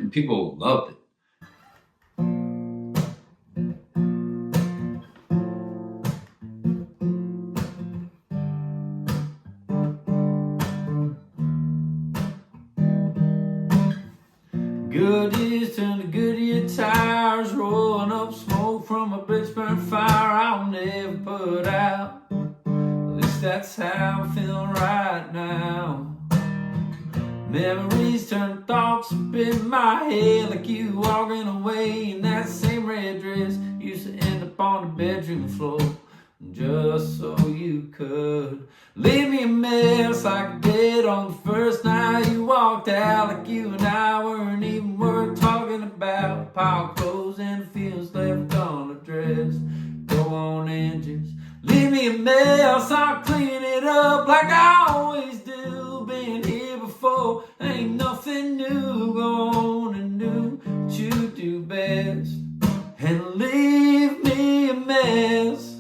and people loved it. Goodies turn to Goodyear tires, rolling up smoke from a bridge burn fire I'll never put out. At least that's how I'm feeling right now. Memories turn to thoughts up in my head, like you walking away in that same red dress. Used to end up on the bedroom floor just so you could leave me a mess like I did on the first night you walked out. Like you and I weren't even worth talking about. Pile clothes and feels left on the dress. Go on and just leave me a mess. I'll clean it up like I always do. Been here before, ain't nothing new. Go on and do what you do best and leave me a mess.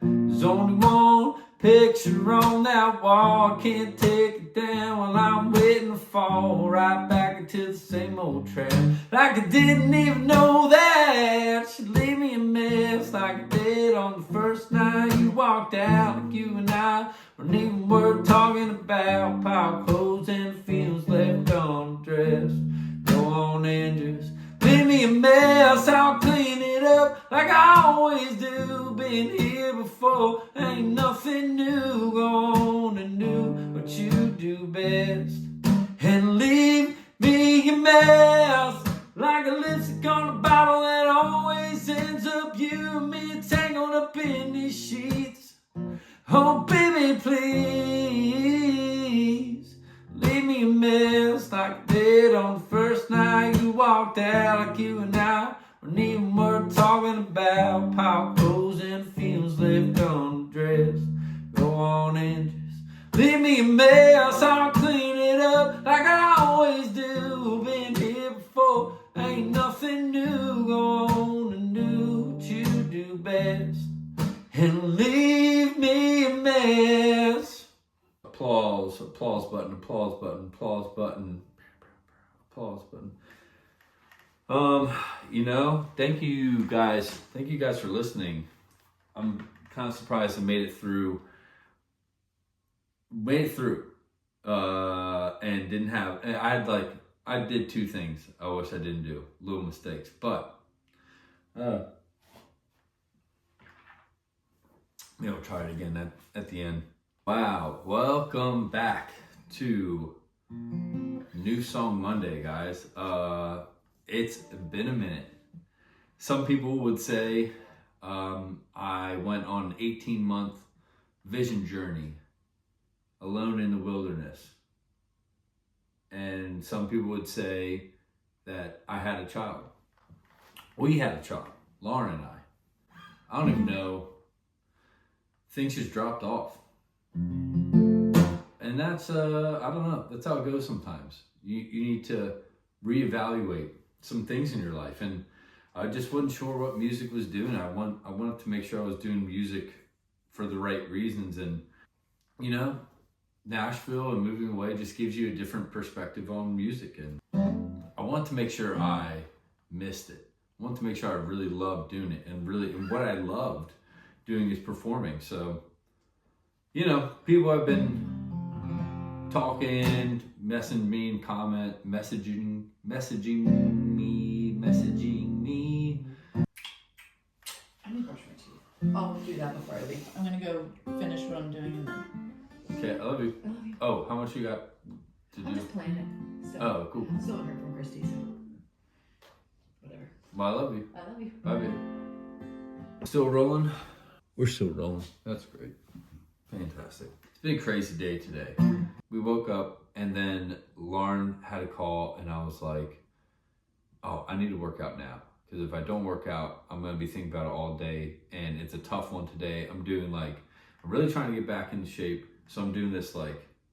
There's only one picture on that wall. Can't take it down while I'm waiting to fall right back into the same old trap. Like I didn't even know that she'd leave me a mess, like I did on the first night you walked out. Like you and I weren't even worth talking about. Pile clothes and feels left on the dress. Go on and just leave me a mess. I'll clean it up like I always do. Been here before, ain't nothing new. Go on and do what you do best and leave me a mess. Like a lipstick on a bottle that always ends up you and me tangled up in these sheets. Oh baby, please leave me a mess like I did on the first night you walked out. Like you and I weren't even worth talking about. Pile clothes and feels left on the dress. Go on and just leave me a mess. I'll clean it up like I always do. Been here before, ain't nothing new. Go on and do what you do best and leave me a mess. Applause, applause button, applause button, applause button, applause button. Thank you guys for listening. I'm kind of surprised I made it through, and didn't have, I did two things I wish I didn't do, little mistakes, but, maybe I'll try it again at the end. Wow, welcome back to New Song Monday, guys. It's been a minute. Some people would say I went on an 18-month vision journey, alone in the wilderness. And some people would say that I had a child. We had a child, Lauren and I. I don't even know. Things just dropped off. And that's, I don't know, that's how it goes sometimes. You need to reevaluate some things in your life. And I just wasn't sure what music was doing. I wanted to make sure I was doing music for the right reasons. And, Nashville and moving away just gives you a different perspective on music. And I wanted to make sure I missed it. I wanted to make sure I really loved doing it. And what I loved doing is performing. So, people have been talking, messaging me and messaging me. I need to brush my teeth. I'll do that before I leave. I'm gonna go finish what I'm doing and then. Okay, I love you. I love you. Oh, how much you got to do? I'm just planning. So Oh, cool. I'm still here from Christy, so whatever. Well, I love you. I love you. Bye, baby. Still rolling? We're still rolling. That's great. Fantastic. It's been a crazy day today. We woke up and then Lauren had a call and I was like, oh, I need to work out now. Because if I don't work out, I'm going to be thinking about it all day. And it's a tough one today. I'm really trying to get back into shape. So I'm doing this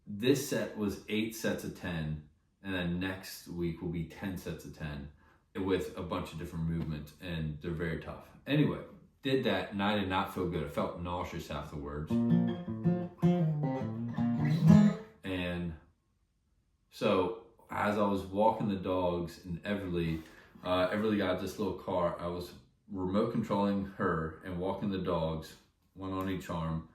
this set was 8 sets of 10. And then next week will be 10 sets of 10 with a bunch of different movements. And they're very tough. Anyway, did that and I did not feel good. I felt nauseous afterwards. And so I as I was walking the dogs in Everly, Everly got this little car. I was remote controlling her and walking the dogs, one on each arm.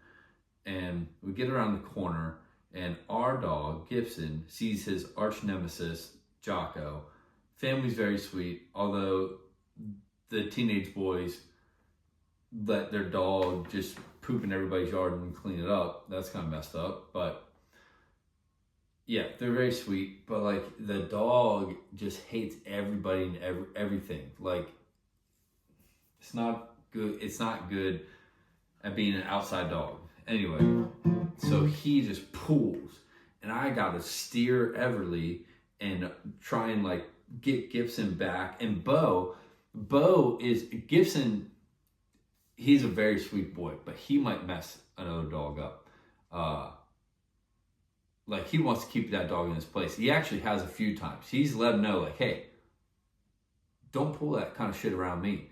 And we get around the corner, and our dog, Gibson, sees his arch nemesis, Jocko. Family's very sweet, although the teenage boys let their dog just poop in everybody's yard and clean it up. That's kind of messed up, but yeah, they're very sweet. But like the dog just hates everybody and everything. Like it's not good. It's not good at being an outside dog. Anyway, so he just pulls, and I gotta steer Everly and try and like get Gibson back. And Bo is Gibson. He's a very sweet boy, but he might mess another dog up. Like he wants to keep that dog in his place. He actually has a few times. He's let him know, like, hey, don't pull that kind of shit around me.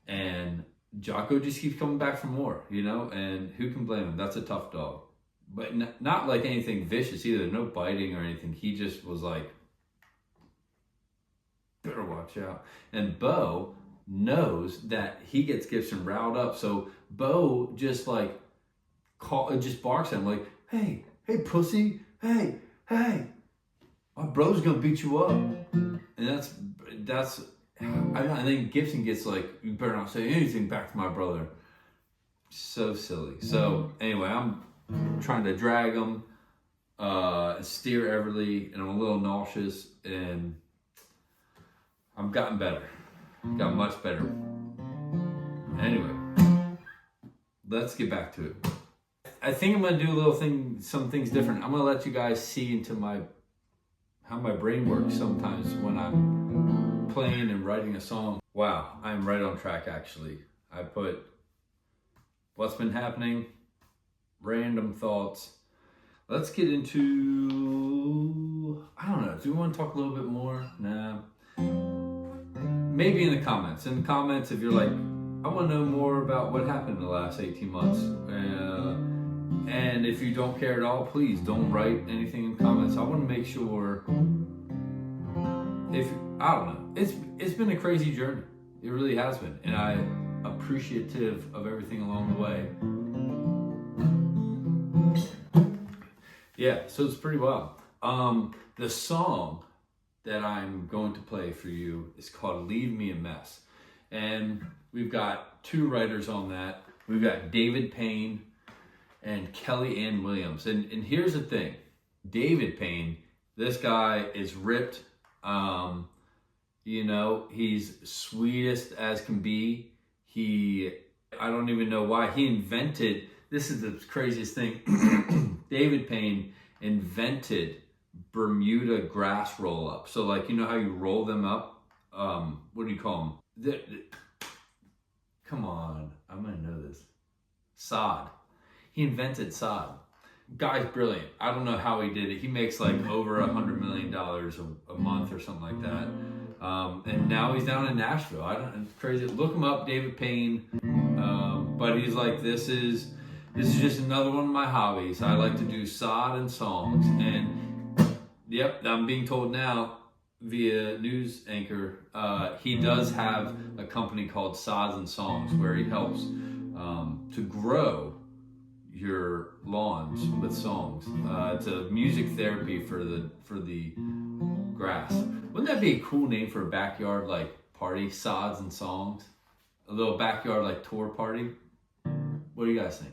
And Jocko just keeps coming back for more, you know, and who can blame him? That's a tough dog. But not like anything vicious either. No biting or anything. He just was like, better watch out. And Bo knows that he gets Gibson riled up. So Bo just like just barks at him like, hey, pussy, hey, my bro's gonna beat you up. And that's I think Gibson gets like, you better not say anything back to my brother. So silly. So anyway, I'm trying to drag him, steer Everly, and I'm a little nauseous, and I've gotten better. Got much better. Anyway, let's get back to it. I think I'm gonna do some things different. I'm gonna let you guys see into how my brain works sometimes when I'm playing and writing a song. Wow, I'm right on track actually. I put what's been happening, random thoughts. Let's get into, I don't know, do we want to talk a little bit more? Nah. Maybe in the comments. In the comments, if you're like, I want to know more about what happened in the last 18 months. And if you don't care at all, please don't write anything in comments. I want to make sure, I don't know, it's been a crazy journey. It really has been. And I'm appreciative of everything along the way. Yeah, so it's pretty wild. The song that I'm going to play for you is called Leave Me a Mess. And we've got two writers on that. We've got David Payne and Kelley Ann Williams. And here's the thing. David Payne, this guy is ripped. You know, he's sweetest as can be. I don't even know why. He invented, this is the craziest thing. David Payne invented Bermuda grass roll up. So like, you know how you roll them up? What do you call them? Come on, I'm gonna know this. Sod. He invented sod. Guy's brilliant. I don't know how he did it. He makes like over $100 million a month or something like that. And now he's down in Nashville. It's crazy. Look him up, David Payne. But he's like, this is just another one of my hobbies. I like to do sod and songs. And yep, I'm being told now via news anchor, he does have a company called Sods and Songs where he helps to grow your lawns with songs. It's a music therapy for the grass. Wouldn't that be a cool name for a backyard like party? Sods and Songs, a little backyard like tour party. What do you guys think?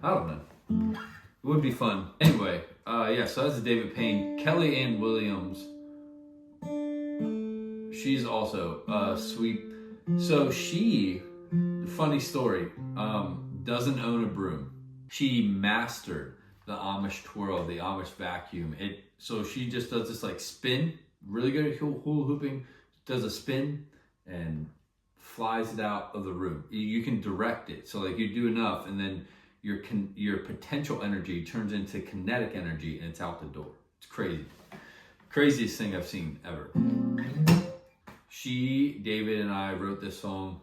I don't know. It would be fun. Anyway, yeah. So that's David Payne. Kelley Ann Williams. She's also sweet. So she, funny story, doesn't own a broom. She mastered the Amish twirl, the Amish vacuum. So she just does this like spin, really good at hula hooping, does a spin and flies it out of the room. You can direct it. So like you do enough and then your potential energy turns into kinetic energy and it's out the door. It's crazy. Craziest thing I've seen ever. David and I wrote this song.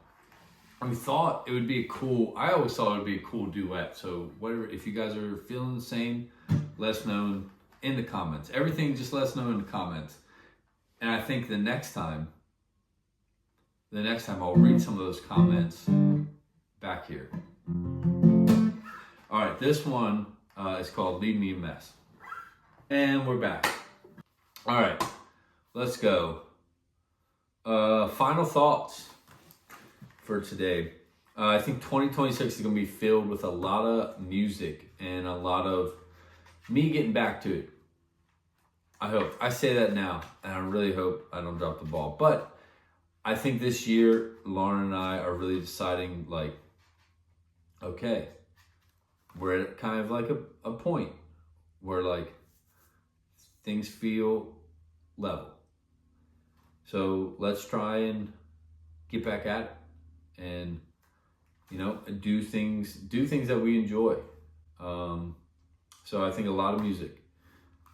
We thought it would be I always thought it would be a cool duet. So whatever, if you guys are feeling the same, let us know in the comments. Everything, just let us know in the comments. And I think the next time I'll read some of those comments back here. All right, this one is called Leave Me a Mess. And we're back. All right, let's go. Final thoughts for today. I think 2026 is going to be filled with a lot of music and a lot of me getting back to it. I hope. I say that now, and I really hope I don't drop the ball. But I think this year, Lauren and I are really deciding, like, okay, we're at kind of like a point where, like, things feel level. So let's try and get back at it and, you know, do things that we enjoy. So I think a lot of music.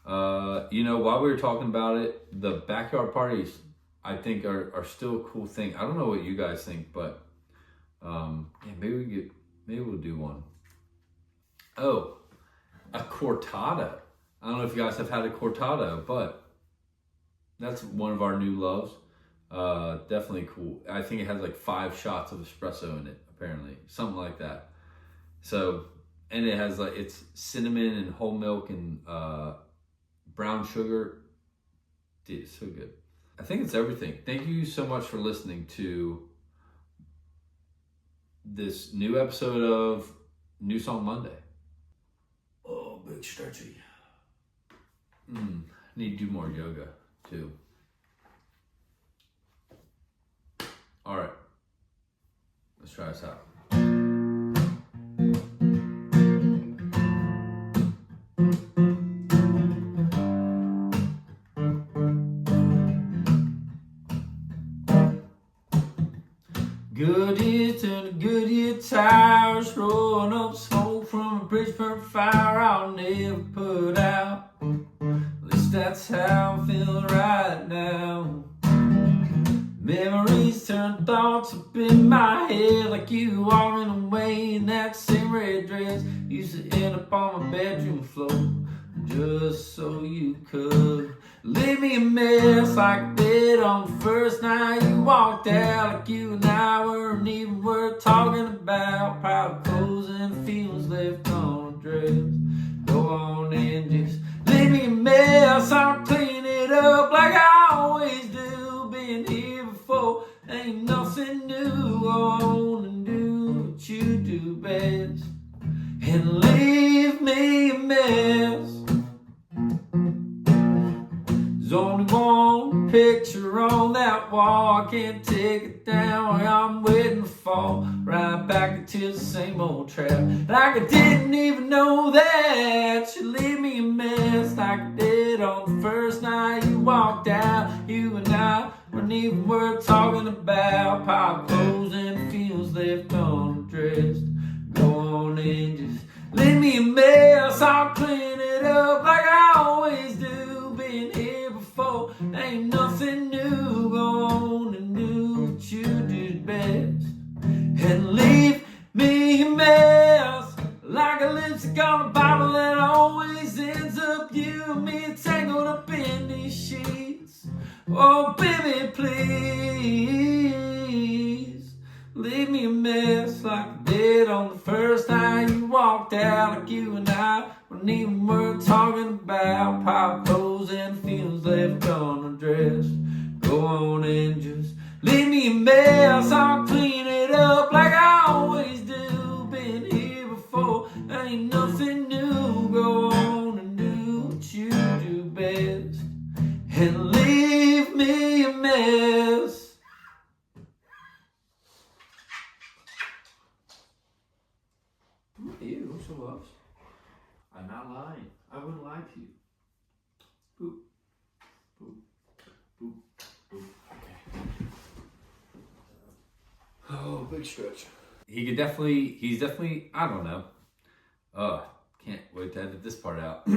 You know, while we were talking about it, the backyard parties, I think are still a cool thing. I don't know what you guys think, but yeah, maybe we'll do one. Oh, a cortada. I don't know if you guys have had a cortada, but that's one of our new loves. Definitely cool. I think it has like 5 shots of espresso in it, apparently. Something like that. So, and it has like, it's cinnamon and whole milk and brown sugar. Dude, it's so good. I think it's everything. Thank you so much for listening to this new episode of New Song Monday. Oh, big stretchy. Need to do more yoga too. All right, let's try this out. Good years turn to good year tires, rolling up smoke from a bridge burn fire I'll never put out. At least that's how I'm feeling right now. Memories turn thoughts up in my head, like you walking away in that same red dress. Used to end up on my bedroom floor, just so you could leave me a mess like that on the first night you walked out. Like you and I weren't even worth talking about. Proud clothes and feelings left on a dress. Go on and just leave me a mess. I'll clean it up like I always do. Been here before, ain't nothing new. Go on and do what you do best and leave me a mess. There's only one picture on that wall, I can't take it down. I'm waiting to fall right back into the same old trap. Like I didn't even know that you leave me a mess, like I did on the first night you walked out. You and I weren't even worth talking about. Pile clothes and feels left undressed. Go on and just leave me a mess. I'll clean it up like I always do. Been here before, ain't nothing new. Go on and do what you do best and leave me a mess. Like a lipstick on a bottle that always ends up you and me tangled up in these sheets. Oh baby, please leave me a mess like I did on the first night you walked out. Like you and I weren't even worth talking about. Pile clothes and feelings left undressed. Go on and just leave me a mess. I'll clean it up like I always do. Been here before, ain't nothing new. Go on and do what you do best and leave me a mess. Ew, so loves. I'm not lying. I wouldn't lie to you. Boop. Boop. Boop. Boop. Okay. Oh, big stretch. He's definitely, I don't know. Can't wait to edit this part out.